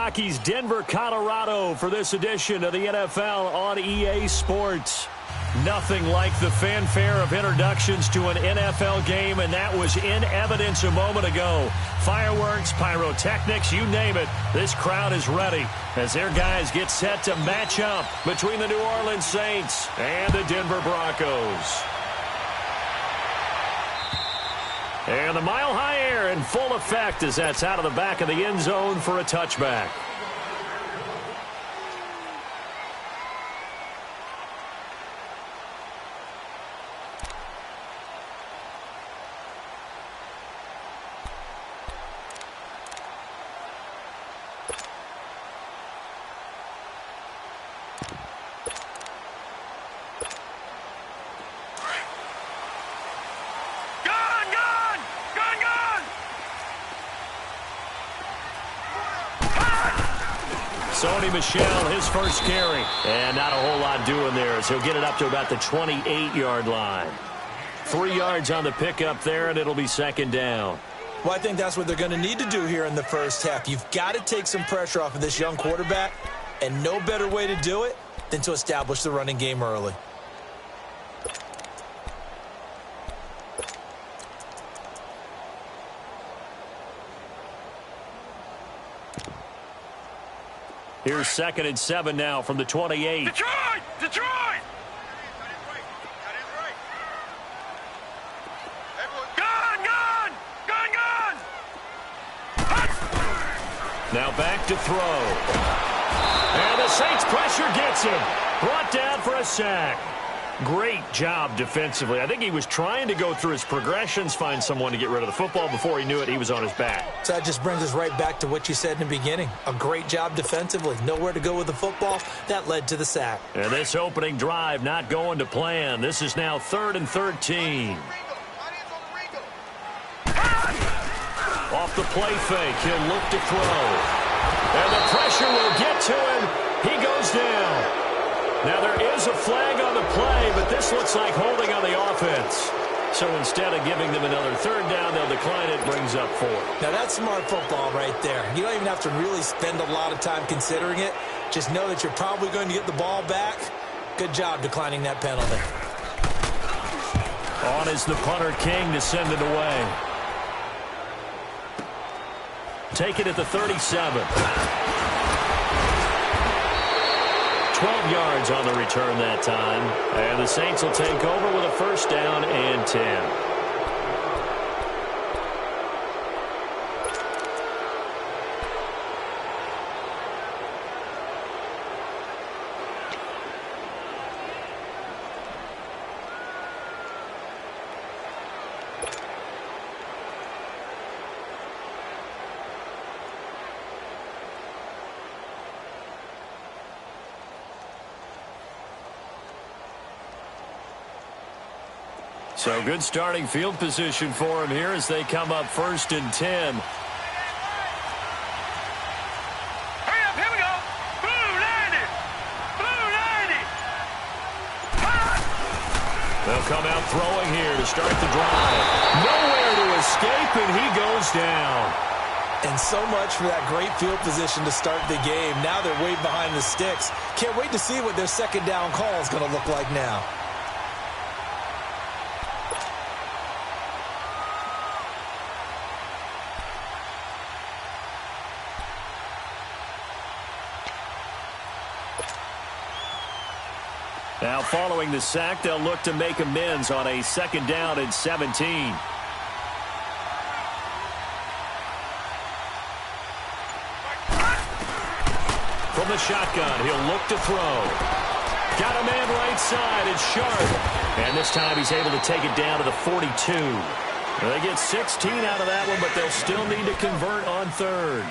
Rockies, Denver, Colorado for this edition of the NFL on EA Sports. Nothing like the fanfare of introductions to an NFL game, and that was in evidence a moment ago. Fireworks, pyrotechnics, you name it. This crowd is ready as their guys get set to match up between the New Orleans Saints and the Denver Broncos. And the Mile High Air in full effect as that's out of the back of the end zone for a touchback. Sony Michel, his first carry. And not a whole lot doing there as he'll get it up to about the 28-yard line. 3 yards on the pickup there, and it'll be second down. Well, I think that's what they're going to need to do here in the first half. You've got to take some pressure off of this young quarterback, and no better way to do it than to establish the running game early. Here's 2nd and 7 now from the 28. Detroit! Detroit! Gun! Gun! Gun! Gun! Now back to throw. And the Saints pressure gets him. Brought down for a sack. Great job defensively. I think he was trying to go through his progressions, find someone to get rid of the football. Before he knew it, he was on his back. So that just brings us right back to what you said in the beginning. A great job defensively. Nowhere to go with the football. That led to the sack. And this opening drive not going to plan. This is now 3rd and 13. Off the play fake, he'll look to throw. And the pressure will get to him. He goes down. Now, there is a flag on the play, but this looks like holding on the offense. So instead of giving them another 3rd down, they'll decline it, brings up 4. Now, that's smart football right there. You don't even have to really spend a lot of time considering it. Just know that you're probably going to get the ball back. Good job declining that penalty. On is the punter King to send it away. Take it at the 37. 12 yards on the return that time. And the Saints will take over with a 1st down and 10. So good starting field position for him here as they come up 1st and 10. Hurry up, here we go. Blue 90. Blue 90. They'll come out throwing here to start the drive. Nowhere to escape, and he goes down. And so much for that great field position to start the game. Now they're way behind the sticks. Can't wait to see what their 2nd down call is going to look like now. Now following the sack, they'll look to make amends on a 2nd down and 17. From the shotgun, he'll look to throw. Got a man right side, it's Sharp. And this time he's able to take it down to the 42. They get 16 out of that one, but they'll still need to convert on 3rd.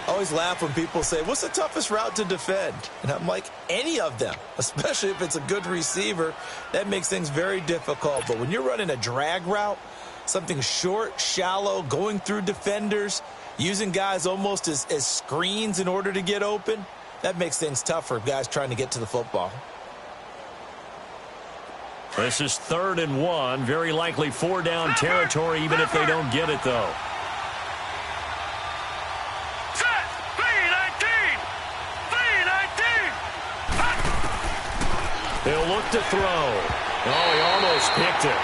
I always laugh when people say, what's the toughest route to defend? And I'm like, any of them, especially if it's a good receiver. That makes things very difficult. But when you're running a drag route, something short, shallow, going through defenders, using guys almost as screens in order to get open, that makes things tough for guys trying to get to the football. This is 3rd and 1. Very likely 4-down territory, even if they don't get it, though. Set. 3-19. He'll look to throw. Oh, he almost picked it.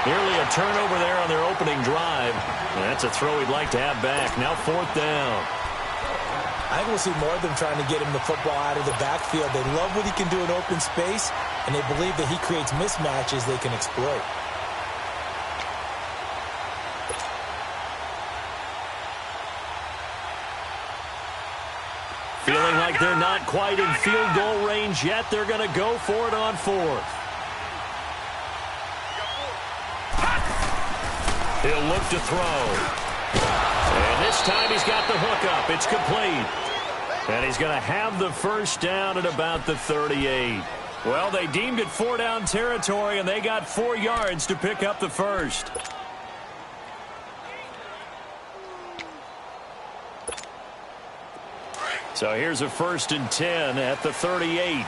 Nearly a turnover there on their opening drive. That's a throw he'd like to have back. Now 4th down. I think we'll see more of them trying to get him the football out of the backfield. They love what he can do in open space, and they believe that he creates mismatches they can exploit. Feeling like they're not quite in field goal range yet. They're going to go for it on 4th. He'll look to throw. And this time he's got the hook up. It's complete. And he's going to have the first down at about the 38. Well, they deemed it 4-down territory, and they got 4 yards to pick up the first. So here's a 1st and 10 at the 38.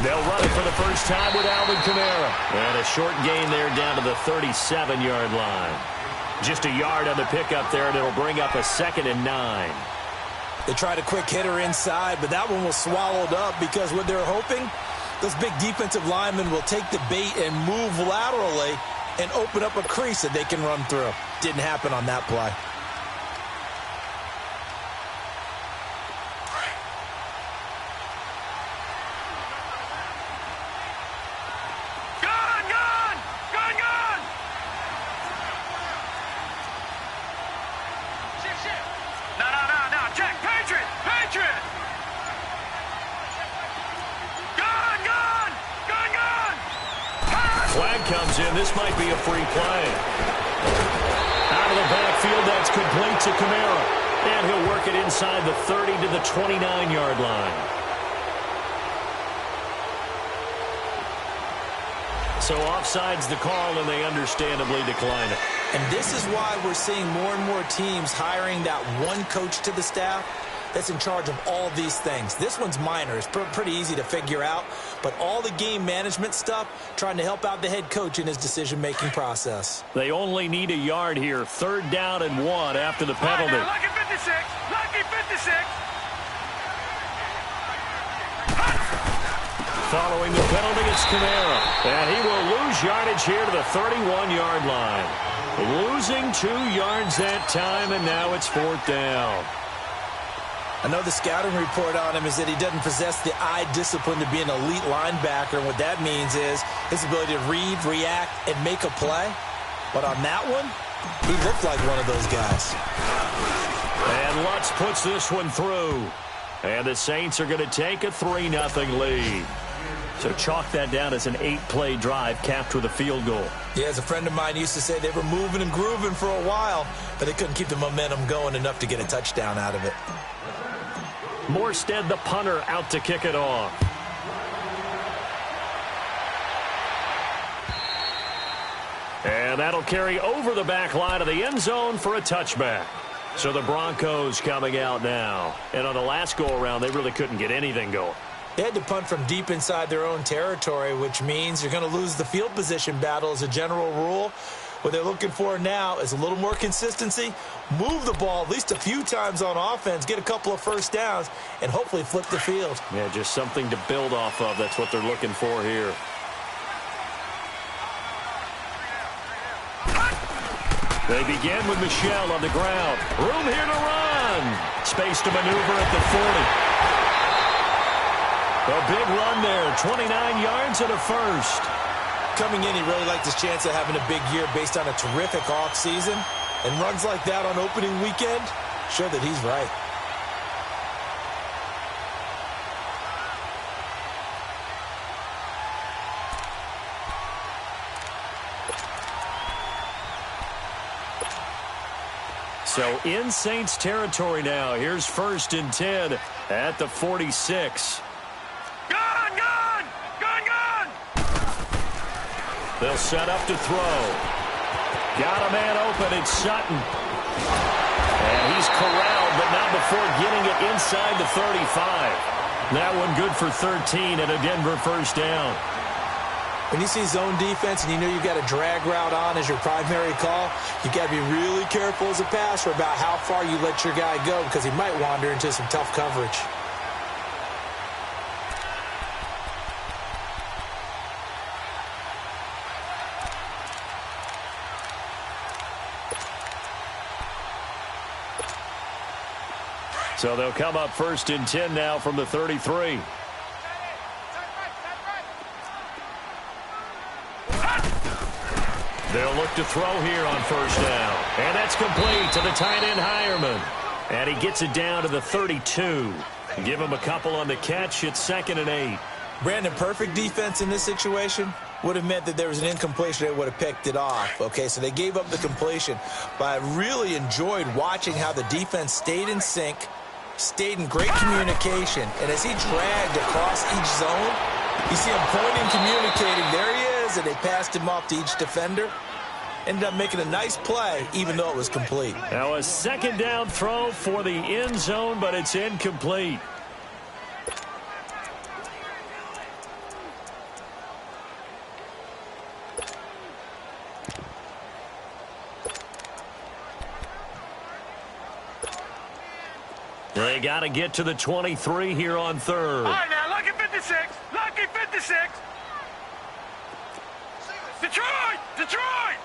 They'll run it for the first time with Alvin Kamara. And a short gain there down to the 37-yard line. Just a yard on the pickup there, and it'll bring up a 2nd and 9. They tried a quick hitter inside, but that one was swallowed up because what they're hoping, those big defensive linemen will take the bait and move laterally and open up a crease that they can run through. Didn't happen on that play. Flag comes in. This might be a free play. Out of the backfield, that's complete to Kamara. And he'll work it inside the 30 to the 29-yard line. So offside's the call, and they understandably decline it. And this is why we're seeing more and more teams hiring that one coach to the staff that's in charge of all these things. This one's minor. It's pretty easy to figure out. But all the game management stuff, trying to help out the head coach in his decision-making process. They only need a yard here. 3rd down and 1 after the penalty. Lucky 56. Lucky 56. Following the penalty, it's Kamara. And he will lose yardage here to the 31-yard line. Losing 2 yards that time, and now it's 4th down. I know the scouting report on him is that he doesn't possess the eye discipline to be an elite linebacker. And what that means is his ability to read, react, and make a play. But on that one, he looked like one of those guys. And Lutz puts this one through. And the Saints are going to take a 3-0 lead. So chalk that down as an 8-play drive capped with a field goal. Yeah, as a friend of mine used to say, they were moving and grooving for a while, but they couldn't keep the momentum going enough to get a touchdown out of it. Morstead, the punter, out to kick it off. And that'll carry over the back line of the end zone for a touchback. So the Broncos coming out now. And on the last go-around, they really couldn't get anything going. They had to punt from deep inside their own territory, which means you're going to lose the field position battle as a general rule. What they're looking for now is a little more consistency, move the ball at least a few times on offense, get a couple of first downs, and hopefully flip the field. Yeah, just something to build off of. That's what they're looking for here. They begin with Michel on the ground. Room here to run. Space to maneuver at the 40. A big run there, 29 yards and a first. Coming in, he really liked his chance of having a big year based on a terrific offseason. And runs like that on opening weekend show that he's right. So in Saints territory now. Here's 1st and 10 at the 46. They'll set up to throw. Got a man open. It's Sutton. And he's corralled, but not before getting it inside the 35. That one good for 13 and a Denver first down. When you see zone defense and you know you've got a drag route on as your primary call, you've got to be really careful as a passer about how far you let your guy go because he might wander into some tough coverage. So they'll come up 1st and 10 now from the 33. They'll look to throw here on 1st down. And that's complete to the tight end, Hireman. And he gets it down to the 32. Give him a couple on the catch. It's 2nd and 8. Brandon, perfect defense in this situation would have meant that there was an incompletion. They would have picked it off. Okay, so they gave up the completion. But I really enjoyed watching how the defense stayed in sync, stayed in great communication. And as he dragged across each zone, you see him pointing, communicating. There he is, and they passed him off to each defender. Ended up making a nice play, even though it was complete. Now a 2nd down throw for the end zone, but it's incomplete. They got to get to the 23 here on 3rd. All right, now, lucky 56. Lucky 56. Detroit! Detroit!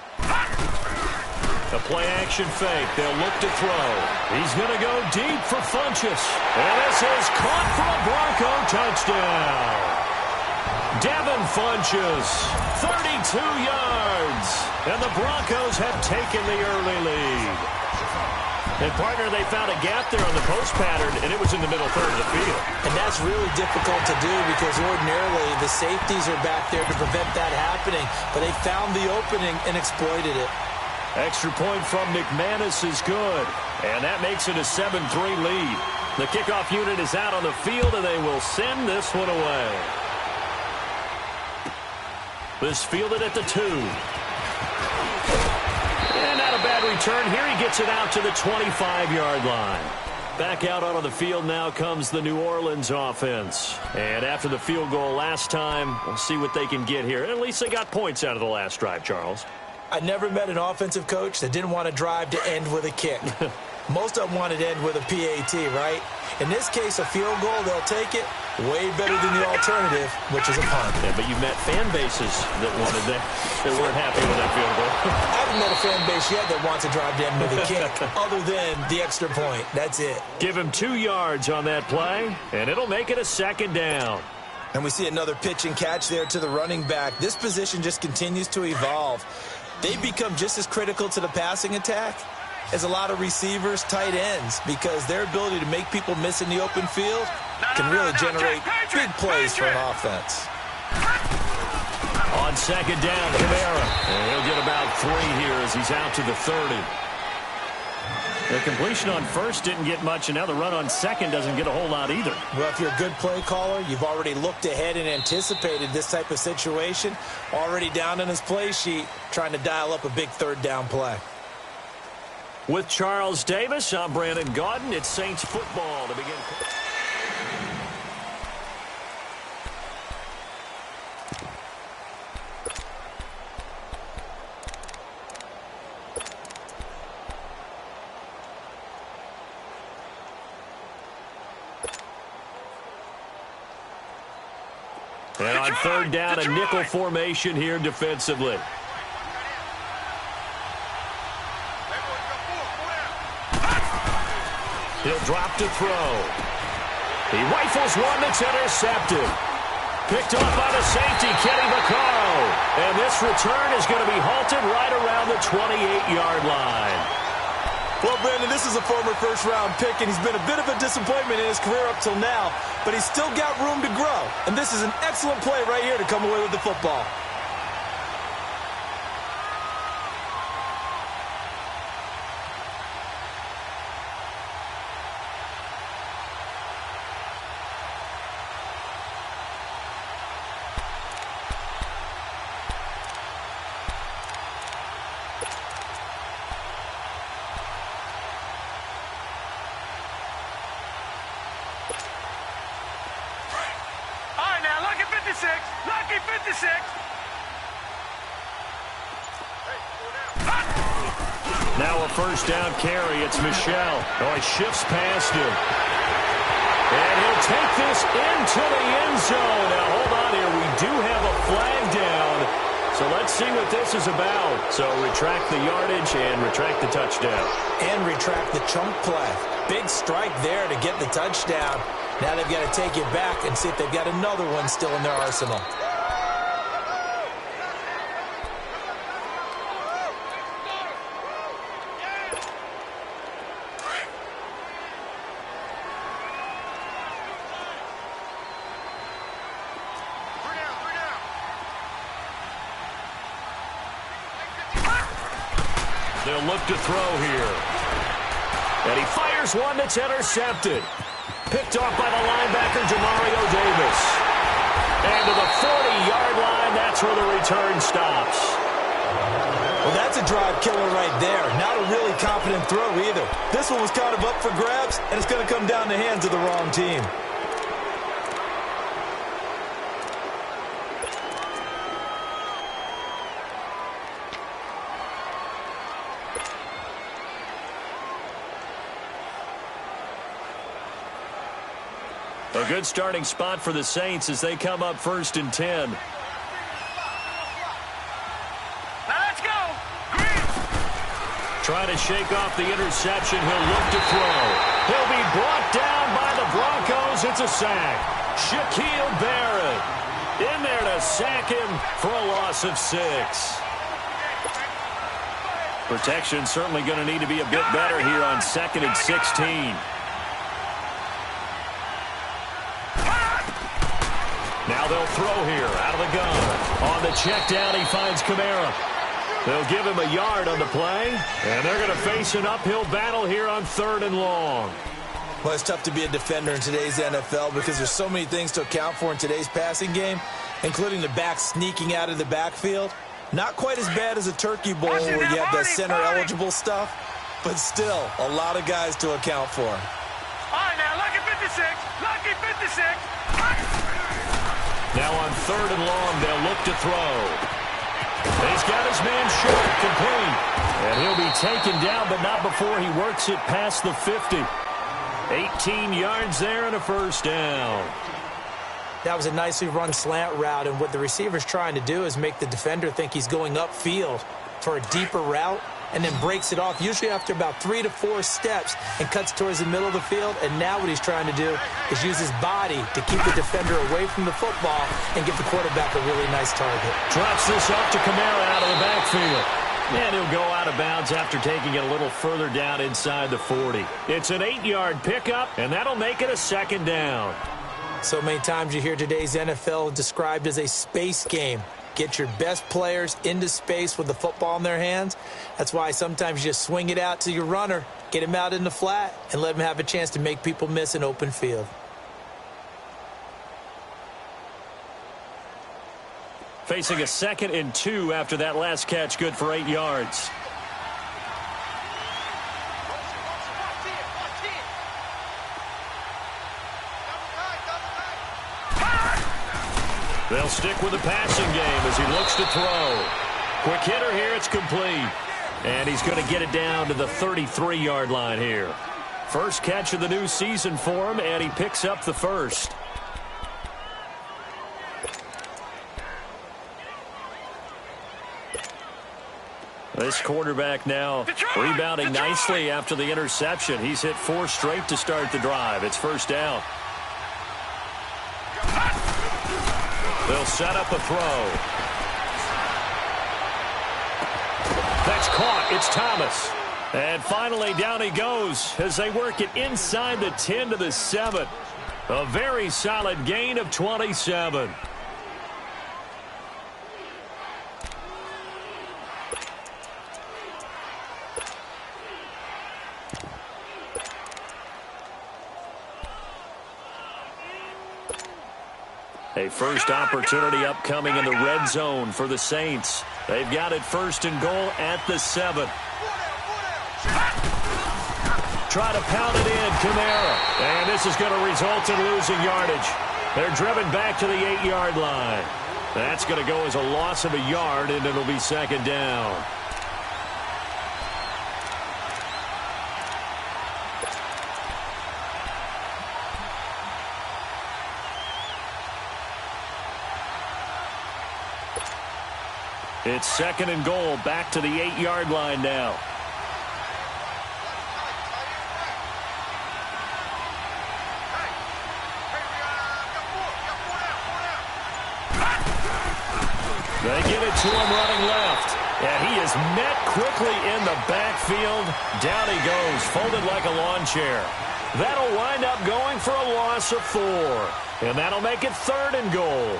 A play-action fake. They'll look to throw. He's going to go deep for Funchess. And this is caught for a Bronco touchdown. Devin Funchess, 32 yards. And the Broncos have taken the early lead. And, partner, they found a gap there on the post pattern, and it was in the middle third of the field. And that's really difficult to do because ordinarily the safeties are back there to prevent that happening. But they found the opening and exploited it. Extra point from McManus is good. And that makes it a 7-3 lead. The kickoff unit is out on the field, and they will send this one away. This fielded at the 2. And not a bad return. Here he gets it out to the 25-yard line. Back out onto the field now comes the New Orleans offense. And after the field goal last time, we'll see what they can get here. At least they got points out of the last drive, Charles. I never met an offensive coach that didn't want to drive to end with a kick. Most of them wanted to end with a PAT, right? In this case, a field goal, they'll take it. Way better than the alternative, which is a punt. Yeah, but you met fan bases that wanted that, that weren't happy with that field goal. I haven't met a fan base yet that wants to drive to end with a kick, other than the extra point. That's it. Give him 2 yards on that play, and it'll make it a 2nd down. And we see another pitch and catch there to the running back. This position just continues to evolve. They become just as critical to the passing attack as a lot of receivers, tight ends, because their ability to make people miss in the open field can really generate big plays for an offense. On 2nd down, Kamara. And he'll get about 3 here as he's out to the 30. The completion on 1st didn't get much, and now the run on 2nd doesn't get a whole lot either. Well, if you're a good play caller, you've already looked ahead and anticipated this type of situation. Already down in his play sheet, trying to dial up a big 3rd down play. With Charles Davis, I'm Brandon Gaudin. It's Saints football to begin. And on 3rd down, a nickel formation here defensively. He'll drop to throw. He rifles one that's intercepted. Picked off by the safety, Kenny Vaccaro. And this return is going to be halted right around the 28-yard line. Well, Brandon, this is a former first-round pick, and he's been a bit of a disappointment in his career up till now, but he's still got room to grow. And this is an excellent play right here to come away with the football. Lucky 56. Now a first down carry. It's Michel. Oh, he shifts past him. And he'll take this into the end zone. Now, hold on here. We do have a flag down. So let's see what this is about. So retract the yardage and retract the touchdown. And retract the chunk play. Big strike there to get the touchdown. Now they've got to take it back and see if they've got another one still in their arsenal. They'll look to throw here. And he fires one that's intercepted. Picked off by the linebacker, Demario Davis. And to the 40-yard line, that's where the return stops. Well, that's a drive killer right there. Not a really confident throw either. This one was kind of up for grabs, and it's going to come down the hands of the wrong team. A good starting spot for the Saints as they come up 1st and 10. Now let's go. Green. Trying to shake off the interception. He'll look to throw. He'll be brought down by the Broncos. It's a sack. Shaquille Barrett in there to sack him for a loss of 6. Protection certainly going to need to be a bit better here on 2nd and 16. Now they'll throw here out of the gun. On the check down, he finds Kamara. They'll give him a yard on the play, and they're going to face an uphill battle here on 3rd and long. Well, it's tough to be a defender in today's NFL because there's so many things to account for in today's passing game, including the back sneaking out of the backfield. Not quite as bad as a turkey bowl where you have the center-eligible stuff, but still a lot of guys to account for. All right, now, lucky 56. Lucky 56. Now on 3rd and long, they'll look to throw. He's got his man short, complete. And he'll be taken down, but not before he works it past the 50. 18 yards there and a first down. That was a nicely run slant route, and what the receiver's trying to do is make the defender think he's going upfield for a deeper route, and then breaks it off, usually after about 3 to 4 steps, and cuts towards the middle of the field. And now what he's trying to do is use his body to keep the defender away from the football and give the quarterback a really nice target. Drops this off to Kamara out of the backfield. And he'll go out of bounds after taking it a little further down inside the 40. It's an 8-yard pickup, and that'll make it a 2nd down. So many times you hear today's NFL described as a space game. Get your best players into space with the football in their hands. That's why sometimes you just swing it out to your runner, get him out in the flat, and let him have a chance to make people miss an open field. Facing a 2nd and 2 after that last catch, good for 8 yards. They'll stick with the passing game as he looks to throw. Quick hitter here, it's complete. And he's going to get it down to the 33-yard line here. First catch of the new season for him, and he picks up the first. This quarterback now rebounding nicely after the interception. He's hit 4 straight to start the drive. It's first down. They'll set up a throw. That's caught. It's Thomas. And finally, down he goes as they work it inside the 10 to the 7. A very solid gain of 27. A first opportunity upcoming in the red zone for the Saints. They've got it 1st and goal at the 7. Try to pound it in, Kamara. And this is going to result in losing yardage. They're driven back to the 8-yard line. That's going to go as a loss of a yard, and it'll be 2nd down. It's 2nd and goal, back to the 8-yard line now. They give it to him running left. And he is met quickly in the backfield. Down he goes, folded like a lawn chair. That'll wind up going for a loss of 4. And that'll make it 3rd and goal.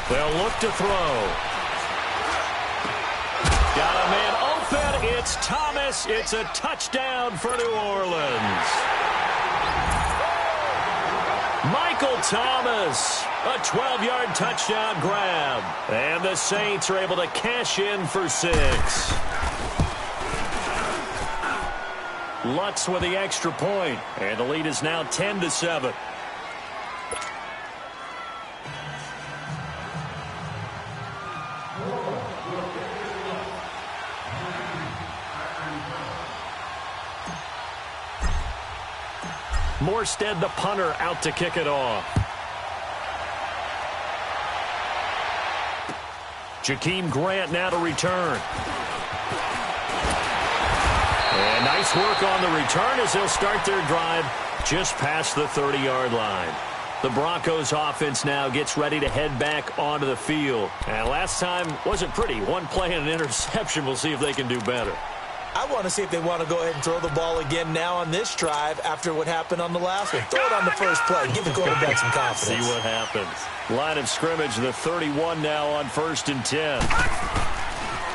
They'll look to throw. Got a man open. It's Thomas. It's a touchdown for New Orleans. Michael Thomas, a 12-yard touchdown grab. And the Saints are able to cash in for 6. Lutz with the extra point. And the lead is now 10-7. Morstead, the punter, out to kick it off. Jakeem Grant now to return. And nice work on the return as they'll start their drive just past the 30-yard line. The Broncos offense now gets ready to head back onto the field. And last time wasn't pretty. One play and an interception. We'll see if they can do better. I want to see if they want to go ahead and throw the ball again now on this drive after what happened on the last one. Throw it on the first play. Give the quarterback some confidence. See what happens. Line of scrimmage, the 31 now on 1st and 10.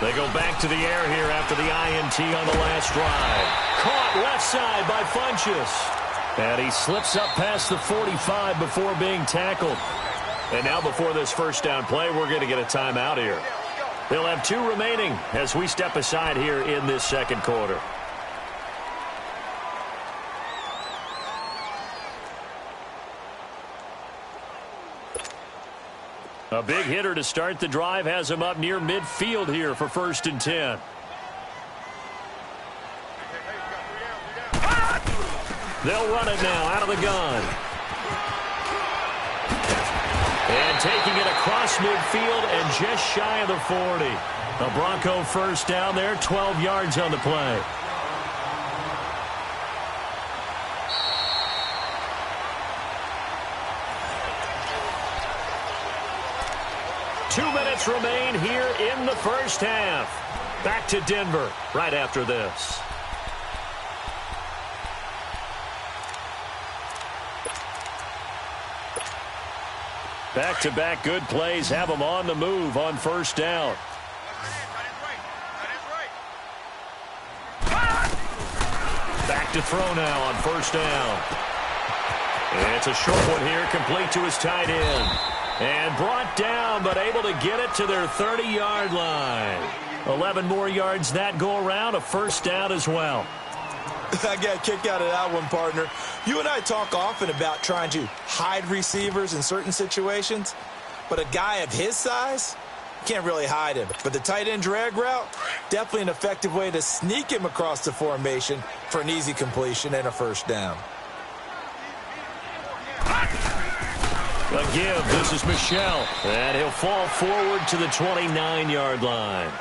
They go back to the air here after the INT on the last drive. Caught left side by Funchess. And he slips up past the 45 before being tackled. And now before this first down play, we're going to get a timeout here. They'll have 2 remaining as we step aside here in this second quarter. A big hitter to start the drive has him up near midfield here for 1st and 10. They'll run it now out of the gun. And taking it across midfield and just shy of the 40. The Bronco first down there, 12 yards on the play. Two minutes remain here in the first half. Back to Denver right after this. Back-to-back good plays have them on the move on first down. Back to throw now on first down. It's a short one here, complete to his tight end. And brought down, but able to get it to their 30-yard line. 11 more yards that go around, a first down as well. I got a kick out of that one, partner. You and I talk often about trying to hide receivers in certain situations, but a guy of his size, can't really hide him. But the tight end drag route, definitely an effective way to sneak him across the formation for an easy completion and a first down. A give, this is Michel, and he'll fall forward to the 29-yard line.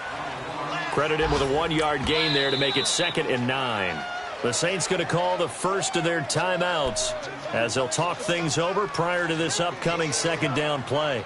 Credit him with a 1-yard gain there to make it 2nd and 9. The Saints going to call the first of their timeouts as they'll talk things over prior to this upcoming second down play.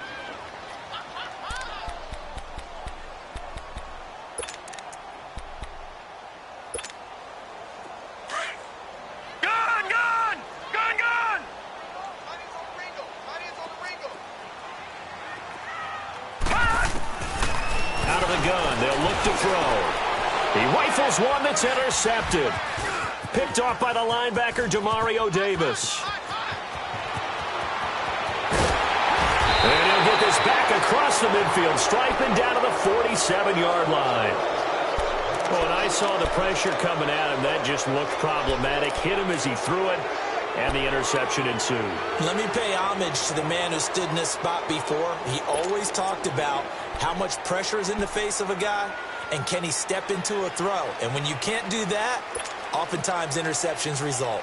Out of the gun, they'll look to throw. He rifles one that's intercepted. Picked off by the linebacker, Demario Davis. And he'll get this back across the midfield stripe and down to the 47-yard line. Oh, and I saw the pressure coming at him. That just looked problematic. Hit him as he threw it. and the interception ensued. Let me pay homage to the man who stood in this spot before. He always talked about how much pressure is in the face of a guy, and can he step into a throw? And when you can't do that, oftentimes interceptions result.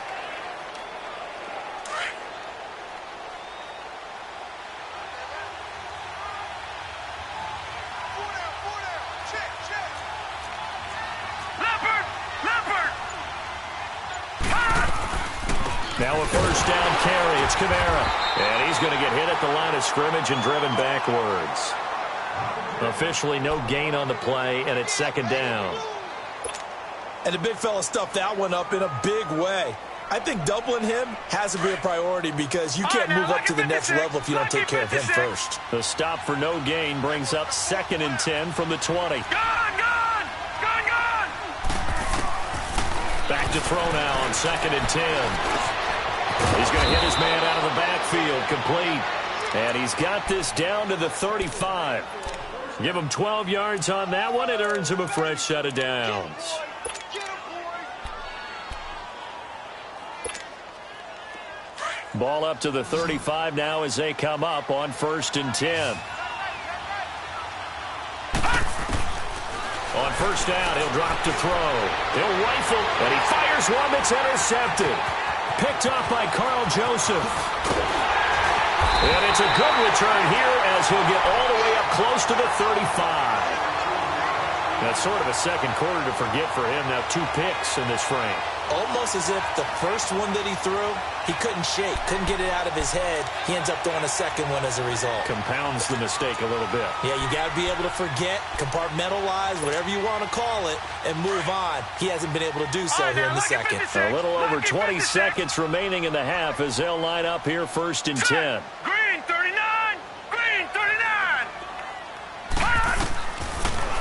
Now a first down carry. It's Kamara. And he's going to get hit at the line of scrimmage and driven backwards. Officially no gain on the play, and it's second down. And the big fella stuffed that one up in a big way. I think doubling him has to be a priority because you can't move up to the next level if you don't take care of him first. The stop for no gain brings up 2nd and 10 from the 20. Back to throw now on 2nd and 10. He's going to hit his man out of the backfield, complete. And he's got this down to the 35. Give him 12 yards on that one. It earns him a fresh set of downs. Ball up to the 35 now as they come up on 1st and 10. On first down, he'll drop to throw. He'll rifle, and he fires one that's intercepted. Picked off by Carl Joseph. And it's a good return here as he'll get all the way up close to the 35. That's sort of a second quarter to forget for him. Now 2 picks in this frame. Almost as if the first one that he threw, he couldn't shake, couldn't get it out of his head. He ends up throwing a second one as a result. Compounds the mistake a little bit. Yeah, you got to be able to forget, compartmentalize, whatever you want to call it, and move on. He hasn't been able to do so here in the second. A little over 20 seconds remaining in the half as they'll line up here 1st and 10. Green 39! Green 39!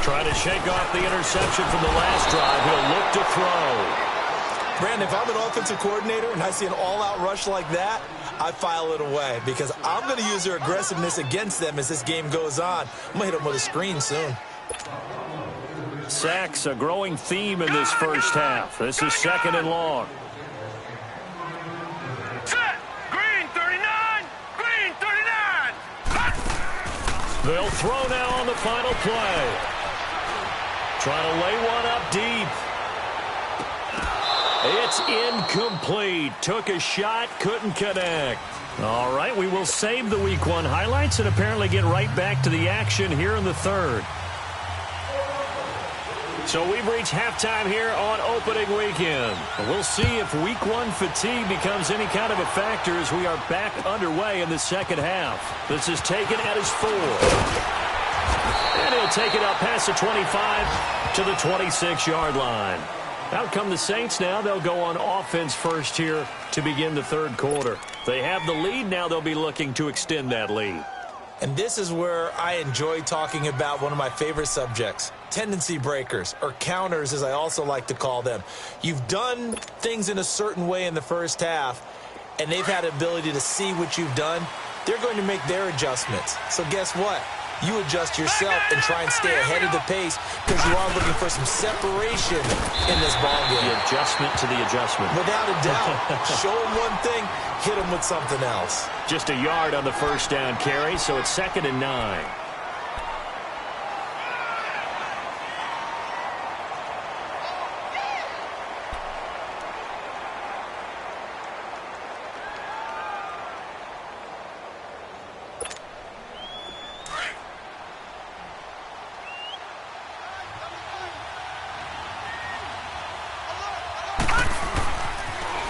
Trying to shake off the interception from the last drive. He'll look to throw. Brandon, if I'm an offensive coordinator and I see an all-out rush like that, I file it away because I'm going to use their aggressiveness against them as this game goes on. I'm going to hit them with a screen soon. Sacks, a growing theme in this first half. This is 2nd and long. Set! Green 39! Green 39! They'll throw now on the final play. Trying to lay one up deep. It's incomplete. Took a shot, couldn't connect. All right, we will save the Week 1 highlights and apparently get right back to the action here in the third. So we've reached halftime here on opening weekend. We'll see if Week 1 fatigue becomes any kind of a factor as we are back underway in the second half. This is taken at his 4. And he'll take it up past the 25 to the 26-yard line. Out come the Saints now. They'll go on offense first here to begin the third quarter. They have the lead. Now they'll be looking to extend that lead. And this is where I enjoy talking about one of my favorite subjects, tendency breakers, or counters as I also like to call them. You've done things in a certain way in the first half, and they've had the ability to see what you've done. They're going to make their adjustments. So guess what? You adjust yourself and try and stay ahead of the pace because you are looking for some separation in this ballgame. The adjustment to the adjustment. Without a doubt. Show them one thing, hit them with something else. Just a yard on the first down carry, so it's 2nd and 9.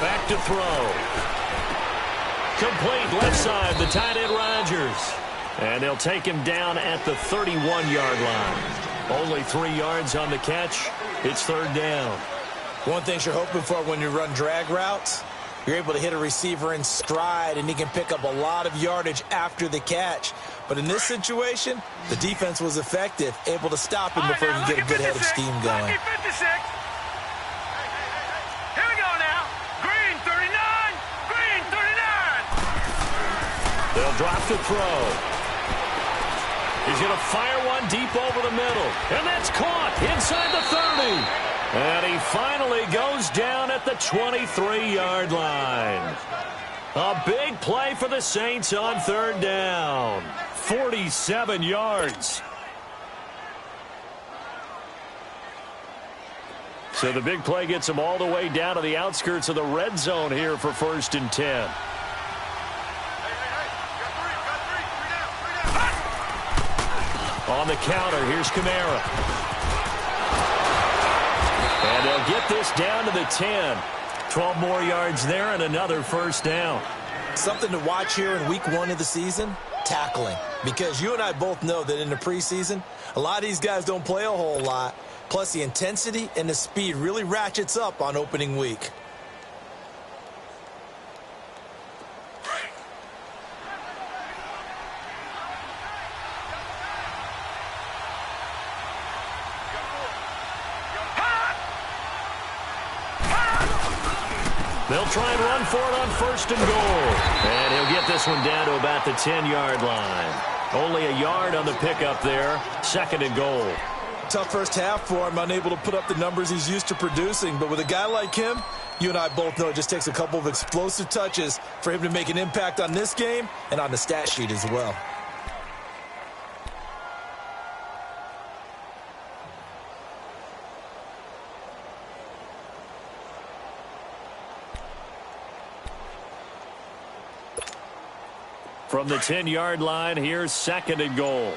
Back to throw. Complete left side, the tight end Rodgers. And they'll take him down at the 31-yard line. Only 3 yards on the catch. It's 3rd down. One thing you're hoping for when you run drag routes, you're able to hit a receiver in stride, and he can pick up a lot of yardage after the catch. But in this situation, the defense was effective, able to stop him before he could get a good head of steam going. They'll drop to throw. He's going to fire one deep over the middle. And that's caught inside the 30. And he finally goes down at the 23-yard line. A big play for the Saints on third down. 47 yards. So the big play gets him all the way down to the outskirts of the red zone here for 1st and 10. On the counter, here's Kamara. And they'll get this down to the 10. 12 more yards there and another 1st down. Something to watch here in week 1 of the season, tackling. Because you and I both know that in the preseason, a lot of these guys don't play a whole lot. Plus, the intensity and the speed really ratchets up on opening week. They'll try and run for it on 1st and goal. And he'll get this one down to about the 10-yard line. Only a yard on the pickup there. 2nd and goal. Tough first half for him, unable to put up the numbers he's used to producing. But with a guy like him, you and I both know it just takes a couple of explosive touches for him to make an impact on this game and on the stat sheet as well. From the 10-yard line, here's 2nd and goal.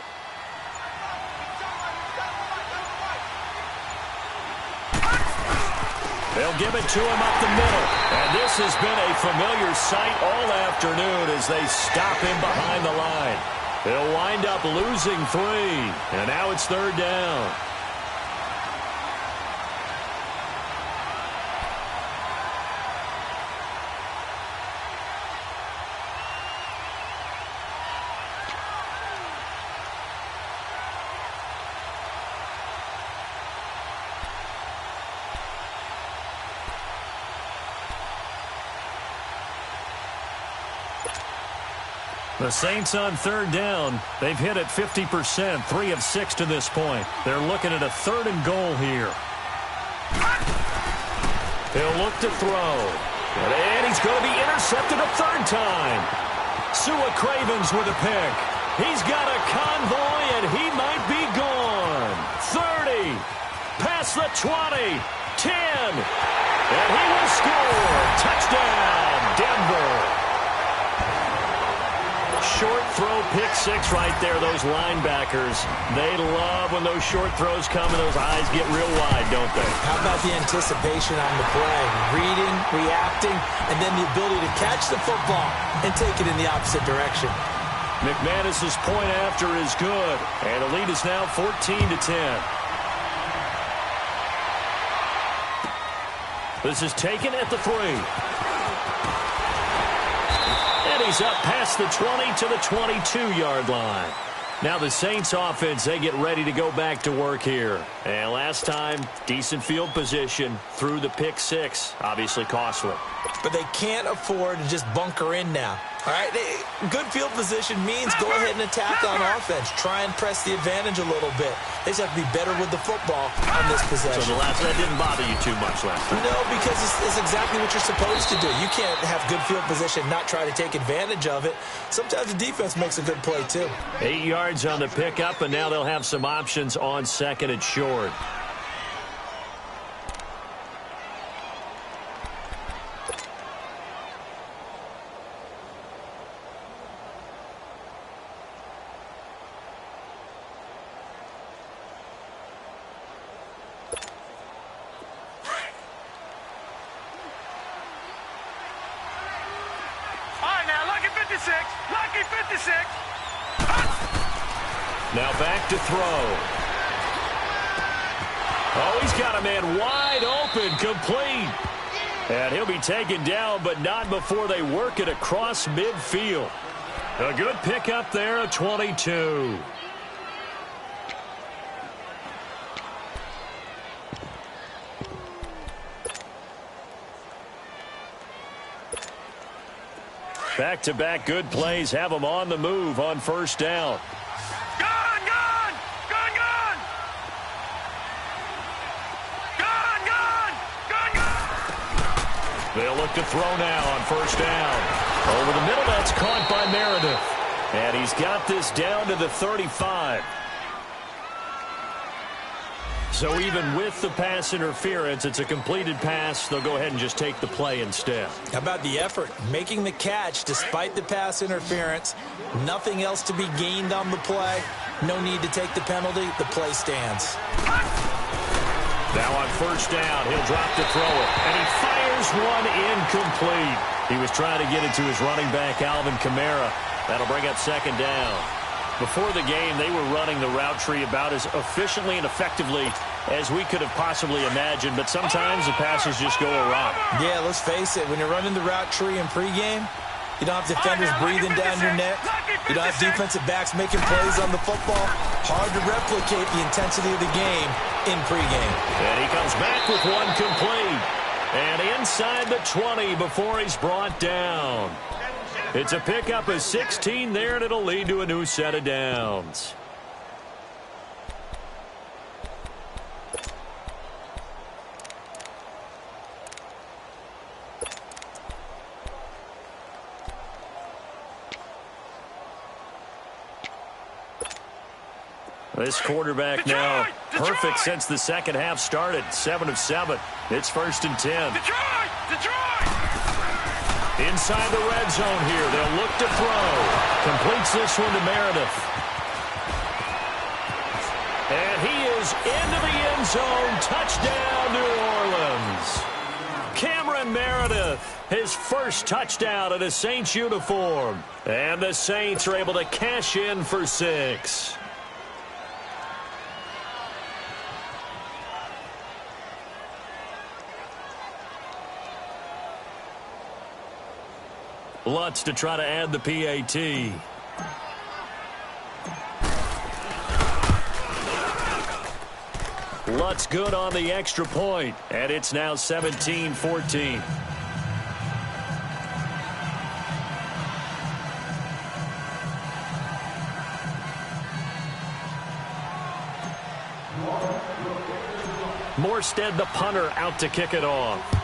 They'll give it to him up the middle. And this has been a familiar sight all afternoon as they stop him behind the line. They'll wind up losing 3. And now it's 3rd down. The Saints on 3rd down. They've hit it 50%, 3 of 6 to this point. They're looking at a 3rd and goal here. He'll look to throw. And he's going to be intercepted a 3rd time. Sua Cravens with a pick. He's got a convoy, and he might be gone. 30. Past the 20. 10. And he will score. Touchdown, Denver. Short throw, pick 6 right there, those linebackers. They love when those short throws come and those eyes get real wide, don't they? How about the anticipation on the play? Reading, reacting, and then the ability to catch the football and take it in the opposite direction. McManus's point after is good, and the lead is now 14-10. This is taken at the 3. He's up past the 20 to the 22-yard line. Now the Saints offense, they get ready to go back to work here. And last time, decent field position through the pick 6. Obviously costly. But they can't afford to just bunker in now. All right, good field position means go ahead and attack on offense. Try and press the advantage a little bit. They just have to be better with the football on this possession. So that didn't bother you too much last time? No, because it's exactly what you're supposed to do. You can't have good field position, not try to take advantage of it. Sometimes the defense makes a good play, too. 8 yards on the pickup, and now they'll have some options on 2nd and short. Lucky 56. Now back to throw. Oh, he's got a man wide open, complete. And he'll be taken down, but not before they work it across midfield. A good pickup there at 22. Back-to-back good plays have them on the move on 1st down. Gone! Gone! Gone! Gone! Gone! They'll look to throw now on first down. Over the middle, that's caught by Meredith. And he's got this down to the 35. So even with the pass interference, it's a completed pass. They'll go ahead and just take the play instead. How about the effort? Making the catch despite the pass interference. Nothing else to be gained on the play. No need to take the penalty. The play stands. Now on first down, he'll drop to throw it. And he fires one incomplete. He was trying to get it to his running back, Alvin Kamara. That'll bring up second down. Before the game, they were running the route tree about as efficiently and effectively as we could have possibly imagined, but sometimes the passes just go awry. Yeah, let's face it. When you're running the route tree in pregame, you don't have defenders breathing down your neck. You don't have defensive backs making plays on the football. Hard to replicate the intensity of the game in pregame. And he comes back with one complete. And inside the 20 before he's brought down. It's a pickup of 16 there, and it'll lead to a new set of downs. This quarterback now perfect since the second half started. 7 of 7. It's 1st and 10. Inside the red zone here. They'll look to throw. Completes this one to Meredith. And he is into the end zone. Touchdown, New Orleans. Cameron Meredith, his first touchdown in a Saints uniform. And the Saints are able to cash in for 6. Lutz to try to add the PAT. Lutz good on the extra point, and it's now 17-14. Morstead, the punter, out to kick it off.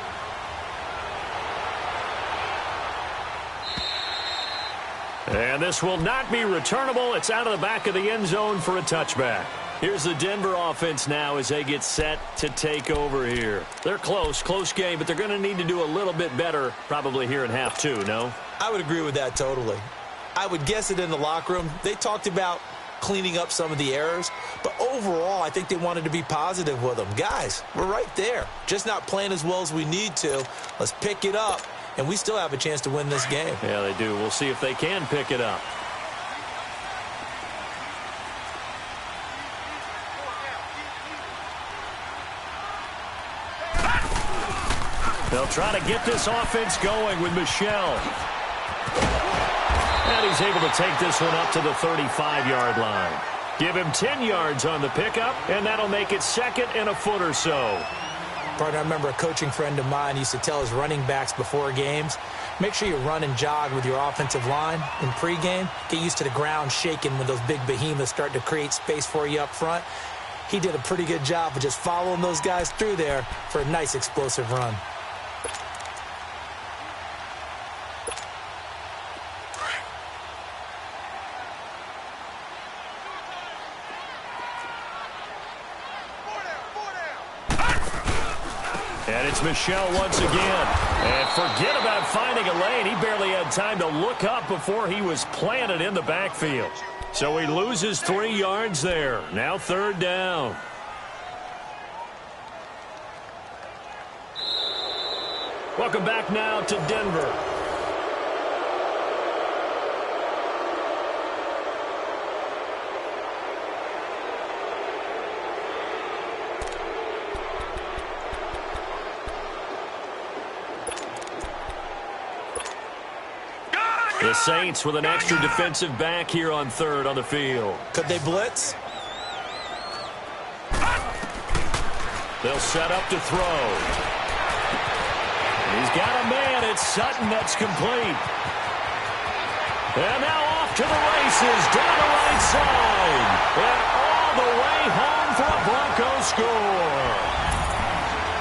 And this will not be returnable. It's out of the back of the end zone for a touchback. Here's the Denver offense now as they get set to take over here. They're close game, but they're going to need to do a little bit better probably here in half 2, no? I would agree with that totally. I would guess it in the locker room. They talked about cleaning up some of the errors, but overall, I think they wanted to be positive with them. Guys, we're right there. Just not playing as well as we need to. Let's pick it up. And we still have a chance to win this game. Yeah, they do. We'll see if they can pick it up. They'll try to get this offense going with Michel. And he's able to take this one up to the 35-yard line. Give him 10 yards on the pickup, and that'll make it 2nd and a foot or so. Partner, I remember a coaching friend of mine used to tell his running backs before games, make sure you run and jog with your offensive line in pregame. Get used to the ground shaking when those big behemoths start to create space for you up front. He did a pretty good job of just following those guys through there for a nice explosive run. And it's Michel once again. And forget about finding a lane. He barely had time to look up before he was planted in the backfield. So he loses 3 yards there. Now 3rd down. Welcome back now to Denver. The Saints with an extra defensive back here on 3rd on the field. Could they blitz? They'll set up to throw. He's got a man. It's Sutton that's complete. And now off to the races down the right side. And all the way home for a Bronco score.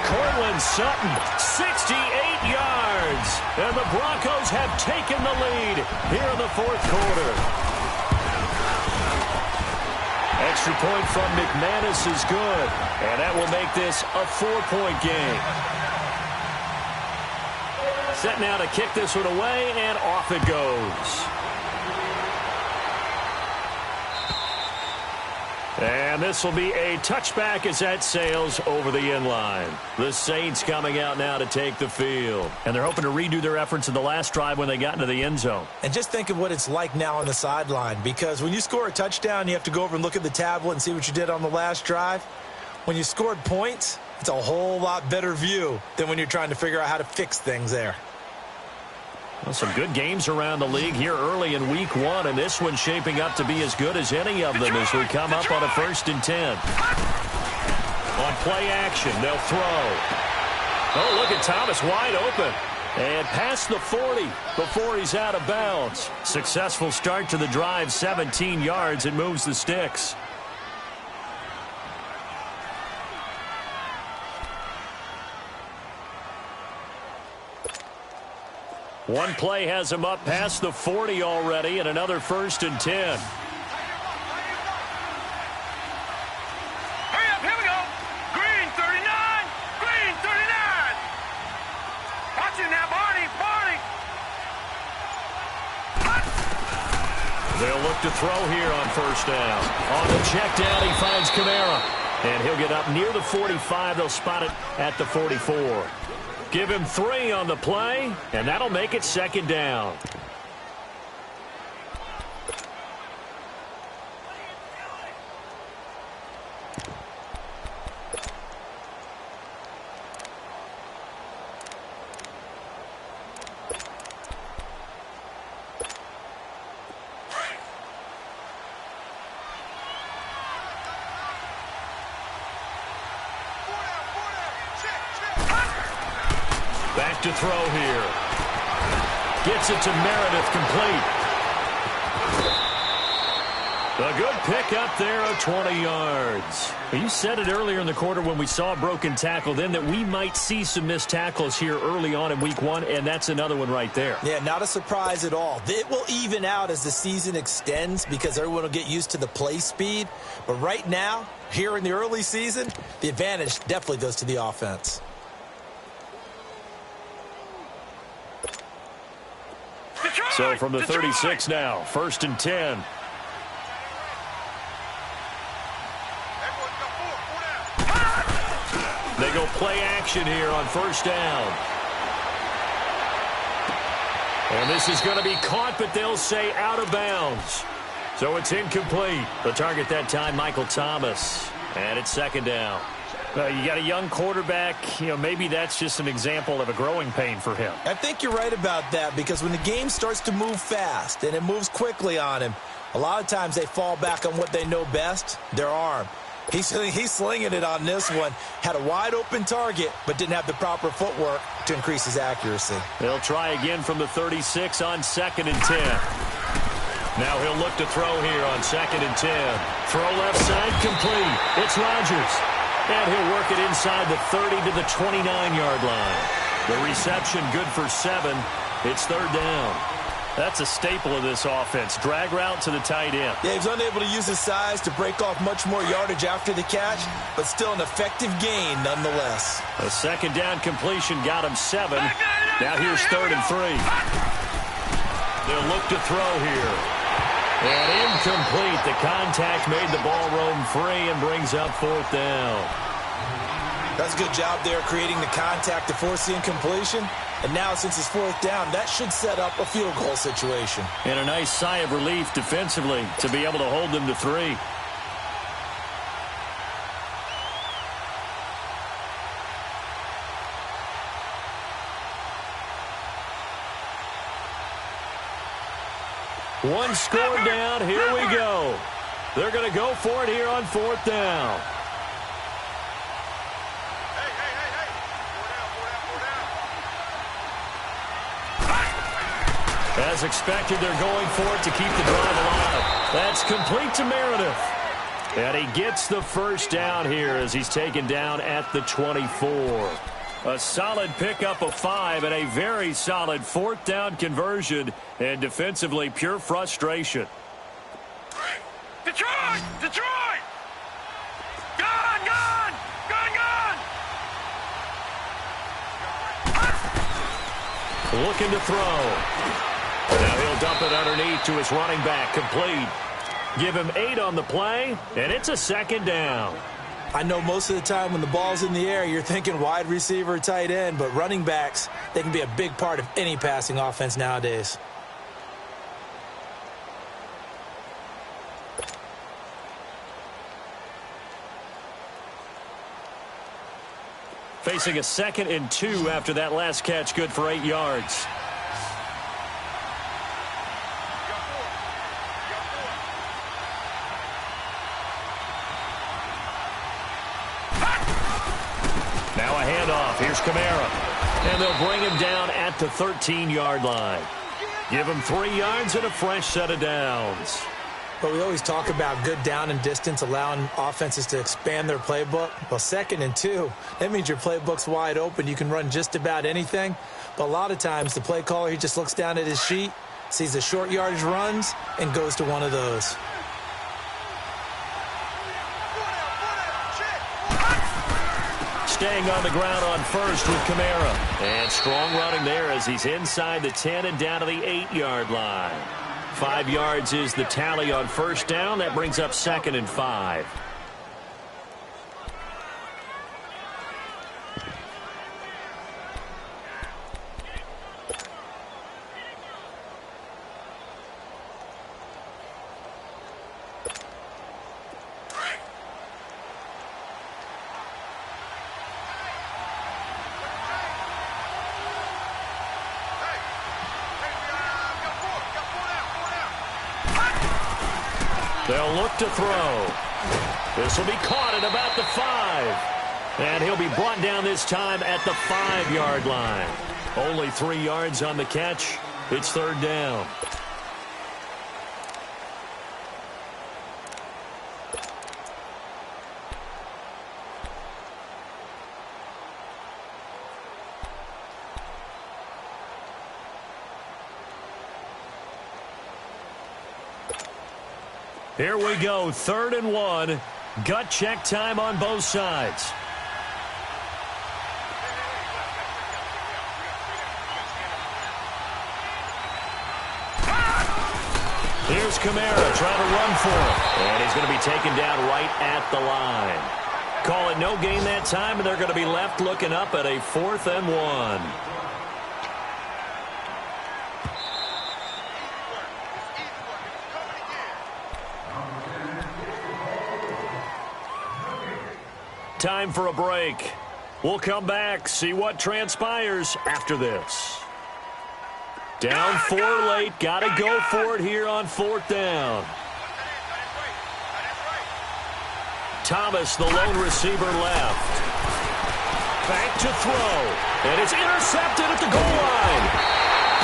Cortland Sutton, 68 yards. And the Broncos have taken the lead here in the fourth quarter. Extra point from McManus is good, and that will make this a 4-point game. Set now to kick this one away, and off it goes. And this will be a touchback as that sails over the end line. The Saints coming out now to take the field. And they're hoping to redo their efforts in the last drive when they got into the end zone. And just think of what it's like now on the sideline, because when you score a touchdown, you have to go over and look at the tablet and see what you did on the last drive. When you scored points, it's a whole lot better view than when you're trying to figure out how to fix things there. Well, some good games around the league here early in week 1, and this one's shaping up to be as good as any of them as we come up on a 1st and 10. On play action, they'll throw. Oh, look at Thomas wide open. And past the 40 before he's out of bounds. Successful start to the drive, 17 yards. It moves the sticks. One play has him up past the 40 already, and another 1st and 10. Hurry up, here we go. Green 39, green 39. Watch it now, Barney, Barney. They'll look to throw here on 1st down. On the check down, he finds Kamara. And he'll get up near the 45. They'll spot it at the 44. Give him 3 on the play, and that'll make it 2nd down. Back to throw here. Gets it to Meredith, complete. A good pick up there of 20 yards. You said it earlier in the quarter when we saw a broken tackle then that we might see some missed tackles here early on in week 1, and that's another one right there. Yeah, not a surprise at all. It will even out as the season extends because everyone will get used to the play speed. But right now, here in the early season, the advantage definitely goes to the offense. So from the 36 now, 1st and 10. They go play action here on 1st down. And this is going to be caught, but they'll say out of bounds. So it's incomplete. The target that time, Michael Thomas. And it's 2nd down. You got a young quarterback, maybe that's just an example of a growing pain for him. I think you're right about that because when the game starts to move fast and it moves quickly on him, a lot of times they fall back on what they know best, their arm. He's slinging it on this one. Had a wide open target, but didn't have the proper footwork to increase his accuracy. They'll try again from the 36 on 2nd and 10. Now he'll look to throw here on 2nd and 10. Throw left side, complete. It's Rodgers. And he'll work it inside the 30 to the 29-yard line. The reception good for 7. It's 3rd down. That's a staple of this offense. Drag route to the tight end. Yeah, he's unable to use his size to break off much more yardage after the catch, but still an effective gain nonetheless. A 2nd down completion got him 7. Now here's 3rd and 3. They'll look to throw here. And incomplete. The contact made the ball roam free and brings up 4th down. That's a good job there creating the contact to force the incompletion. And now since it's 4th down, that should set up a field goal situation. And a nice sigh of relief defensively to be able to hold them to 3. One score down. Here we go. They're going to go for it here on 4th down. As expected, they're going for it to keep the drive alive. That's complete to Meredith. And he gets the first down here as he's taken down at the 24. A solid pickup of 5 and a very solid fourth down conversion, and defensively pure frustration. Detroit! Detroit! Gone! Gone! Gone! Gone! Looking to throw. Now he'll dump it underneath to his running back, complete. Give him 8 on the play, and it's a second down. I know most of the time when the ball's in the air, you're thinking wide receiver, tight end, but running backs, they can be a big part of any passing offense nowadays. Facing a 2nd and 2 after that last catch, good for 8 yards. Now a handoff. Here's Kamara. And they'll bring him down at the 13-yard line. Give him 3 yards and a fresh set of downs. But we always talk about good down and distance, allowing offenses to expand their playbook. Well, 2nd and 2, that means your playbook's wide open. You can run just about anything. But a lot of times, the play caller, he just looks down at his sheet, sees the short yardage runs, and goes to one of those. Staying on the ground on first with Kamara. And strong running there as he's inside the 10 and down to the 8-yard line. 5 yards is the tally on first down. That brings up 2nd and 5. They'll look to throw. This will be caught at about the 5. And he'll be brought down this time at the 5-yard line. Only 3 yards on the catch. It's 3rd down. Here we go, 3rd and 1. Gut check time on both sides. Here's Kamara trying to run for it. And he's going to be taken down right at the line. Call it no gain that time, and they're going to be left looking up at a 4th and 1. Time for a break. We'll come back, see what transpires after this. Down 4 late. Got to go for it here on 4th down. Thomas, the lone receiver, left. Back to throw. And it's intercepted at the goal line.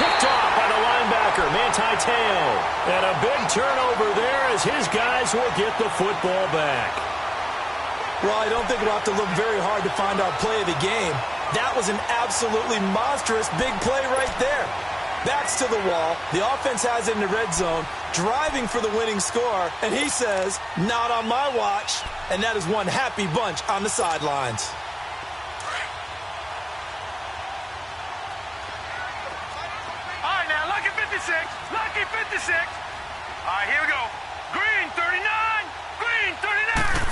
Picked off by the linebacker, Manti Te'o. And a big turnover there as his guys will get the football back. Well, I don't think we'll have to look very hard to find our play of the game. That was an absolutely monstrous big play right there. Backs to the wall. The offense has it in the red zone, driving for the winning score, and he says, not on my watch. And that is one happy bunch on the sidelines. All right, now, lucky 56. Lucky 56. All right, here we go. Green 39. Green 39.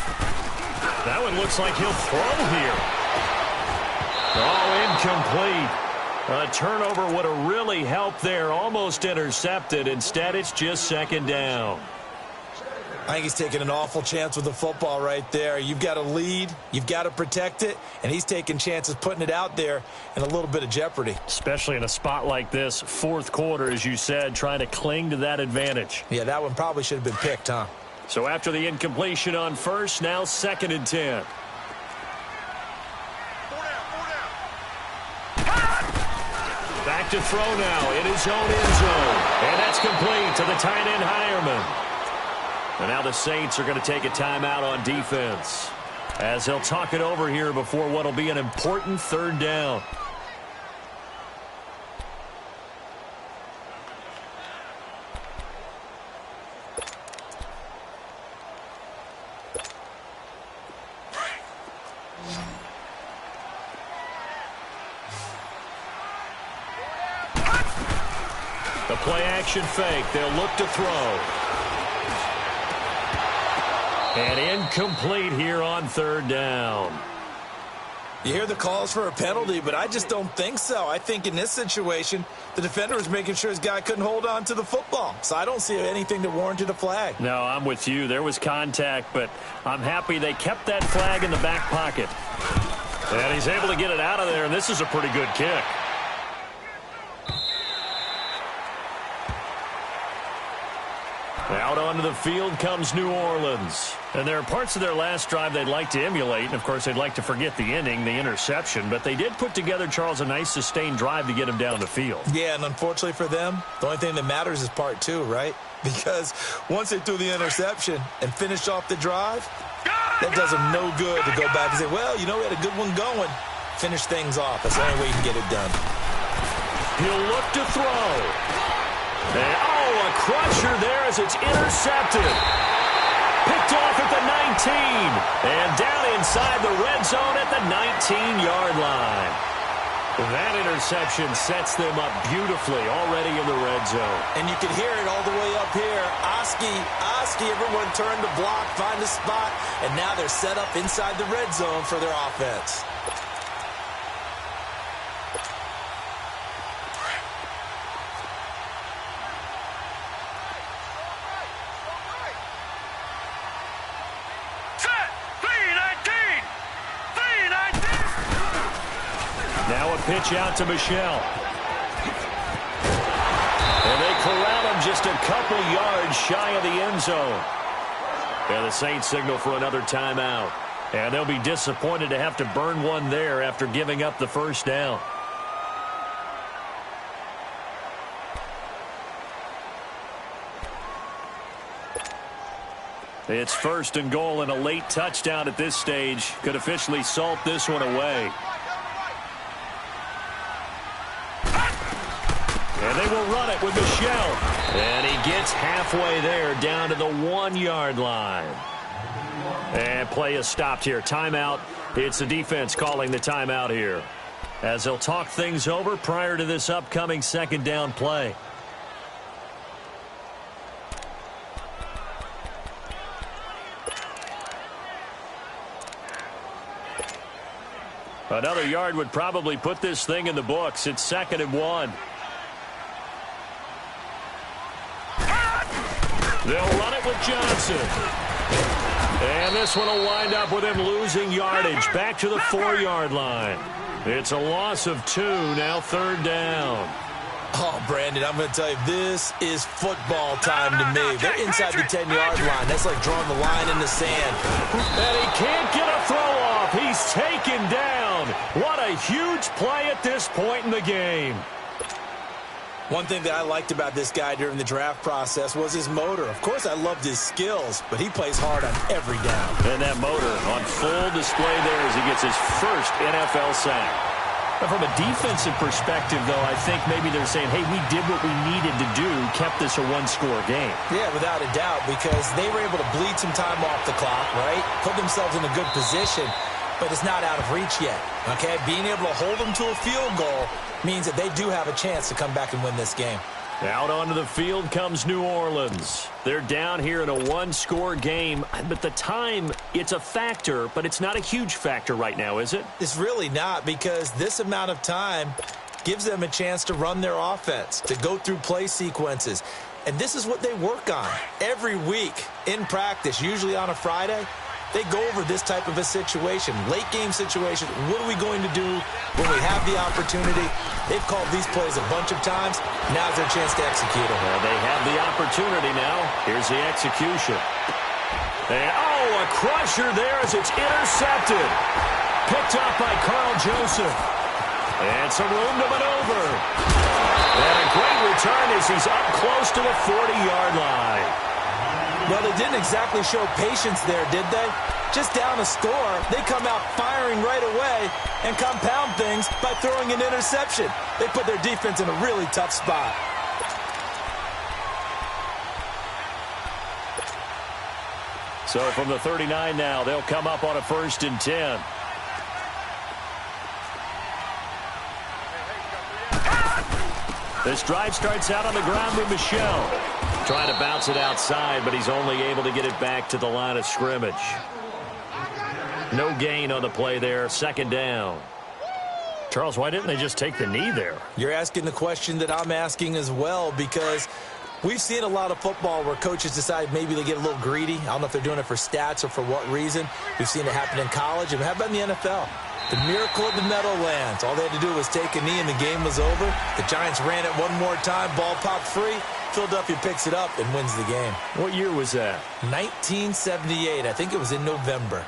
That one looks like he'll throw here. Oh, incomplete. A turnover would have really helped there. Almost intercepted. Instead, it's just 2nd down. I think he's taking an awful chance with the football right there. You've got to lead. You've got to protect it. And he's taking chances putting it out there in a little bit of jeopardy. Especially in a spot like this, 4th quarter, as you said, trying to cling to that advantage. Yeah, that one probably should have been picked, huh? So after the incompletion on first, now 2nd and 10. Back to throw now in his own end zone. And that's complete to the tight end, Hireman. And now the Saints are going to take a timeout on defense, as they'll talk it over here before what will be an important third down. The play-action fake. They'll look to throw. And incomplete here on third down. You hear the calls for a penalty, but I just don't think so. I think in this situation, the defender was making sure his guy couldn't hold on to the football. So I don't see anything that warranted a flag. No, I'm with you. There was contact, but I'm happy they kept that flag in the back pocket. And he's able to get it out of there, and this is a pretty good kick. Out onto the field comes New Orleans. And there are parts of their last drive they'd like to emulate. And, of course, they'd like to forget the inning, the interception. But they did put together, Charles, a nice sustained drive to get him down the field. Yeah, and unfortunately for them, the only thing that matters is part two, right? Because once they threw the interception and finished off the drive, that does them no good to go back and say, well, you know, we had a good one going. Finish things off. That's the only way you can get it done. He'll look to throw. And, a crusher there as it's intercepted. Picked off at the 19. And down inside the red zone at the 19-yard line. That interception sets them up beautifully already in the red zone. And you can hear it all the way up here. Oski, everyone turned to block, find a spot, and now they're set up inside the red zone for their offense. Now a pitch out to Michelle. And they corral him just a couple yards shy of the end zone. And the Saints signal for another timeout. And they'll be disappointed to have to burn one there after giving up the first down. It's first and goal, and a late touchdown at this stage could officially salt this one away. And they will run it with Michelle. And he gets halfway there down to the 1-yard line. And play is stopped here. Timeout. It's the defense calling the timeout here, as they'll talk things over prior to this upcoming second down play. Another yard would probably put this thing in the books. It's 2nd and 1. They'll run it with Johnson. And this one will wind up with him losing yardage back to the 4-yard line. It's a loss of 2, now 3rd down. Oh, Brandon, I'm going to tell you, this is football time to me. They're inside the 10-yard line. That's like drawing the line in the sand. And he can't get a throw off. He's taken down. What a huge play at this point in the game. One thing that I liked about this guy during the draft process was his motor. Of course, I loved his skills, but he plays hard on every down. And that motor on full display there as he gets his first NFL sack. But from a defensive perspective, though, I think maybe they're saying, hey, we did what we needed to do, kept this a one-score game. Yeah, without a doubt, because they were able to bleed some time off the clock, right? Put themselves in a good position, but it's not out of reach yet, okay? Being able to hold them to a field goal means that they do have a chance to come back and win this game. Out onto the field comes New Orleans. They're down here in a one-score game, but the time, it's a factor, but it's not a huge factor right now, is it? It's really not, because this amount of time gives them a chance to run their offense, to go through play sequences. And this is what they work on every week in practice, usually on a Friday. They go over this type of a situation, late game situation. What are we going to do when we have the opportunity? They've called these plays a bunch of times. Now's their chance to execute them. Well, they have the opportunity now. Here's the execution. And, a crusher there as it's intercepted. Picked up by Carl Joseph. And some room to maneuver. And a great return as he's up close to the 40-yard line. Well, they didn't exactly show patience there, did they? Just down a score, they come out firing right away and compound things by throwing an interception. They put their defense in a really tough spot. So from the 39 now, they'll come up on a 1st and 10. This drive starts out on the ground with Michel. Trying to bounce it outside, but he's only able to get it back to the line of scrimmage. No gain on the play there. 2nd down. Charles, why didn't they just take the knee there? You're asking the question that I'm asking as well, because we've seen a lot of football where coaches decide maybe they get a little greedy. I don't know if they're doing it for stats or for what reason. We've seen it happen in college, and how about in the NFL? The miracle of the Meadowlands. All they had to do was take a knee and the game was over. The Giants ran it one more time. Ball popped free. Philadelphia picks it up and wins the game. What year was that? 1978. I think it was in November.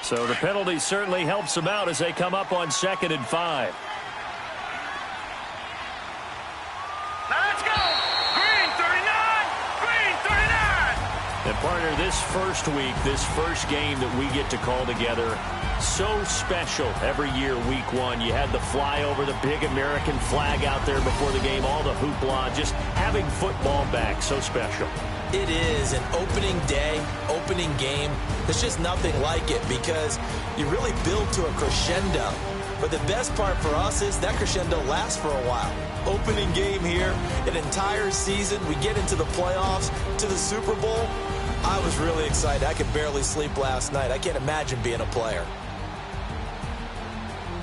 So the penalty certainly helps them out as they come up on 2nd and 5. And partner, this first week, this first game that we get to call together, so special every year, week 1. You had the flyover, the big American flag out there before the game, all the hoopla, just having football back, so special. It is an opening day, opening game. There's just nothing like it because you really build to a crescendo. But the best part for us is that crescendo lasts for a while. Opening game here, an entire season. We get into the playoffs, to the Super Bowl. I was really excited. I could barely sleep last night. I can't imagine being a player.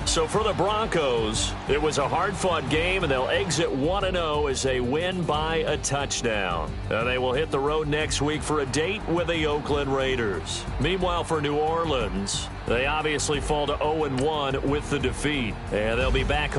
So for the Broncos, it was a hard-fought game, and they'll exit 1-0 as they win by a touchdown. And they will hit the road next week for a date with the Oakland Raiders. Meanwhile, for New Orleans, they obviously fall to 0-1 with the defeat, and they'll be back.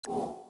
you.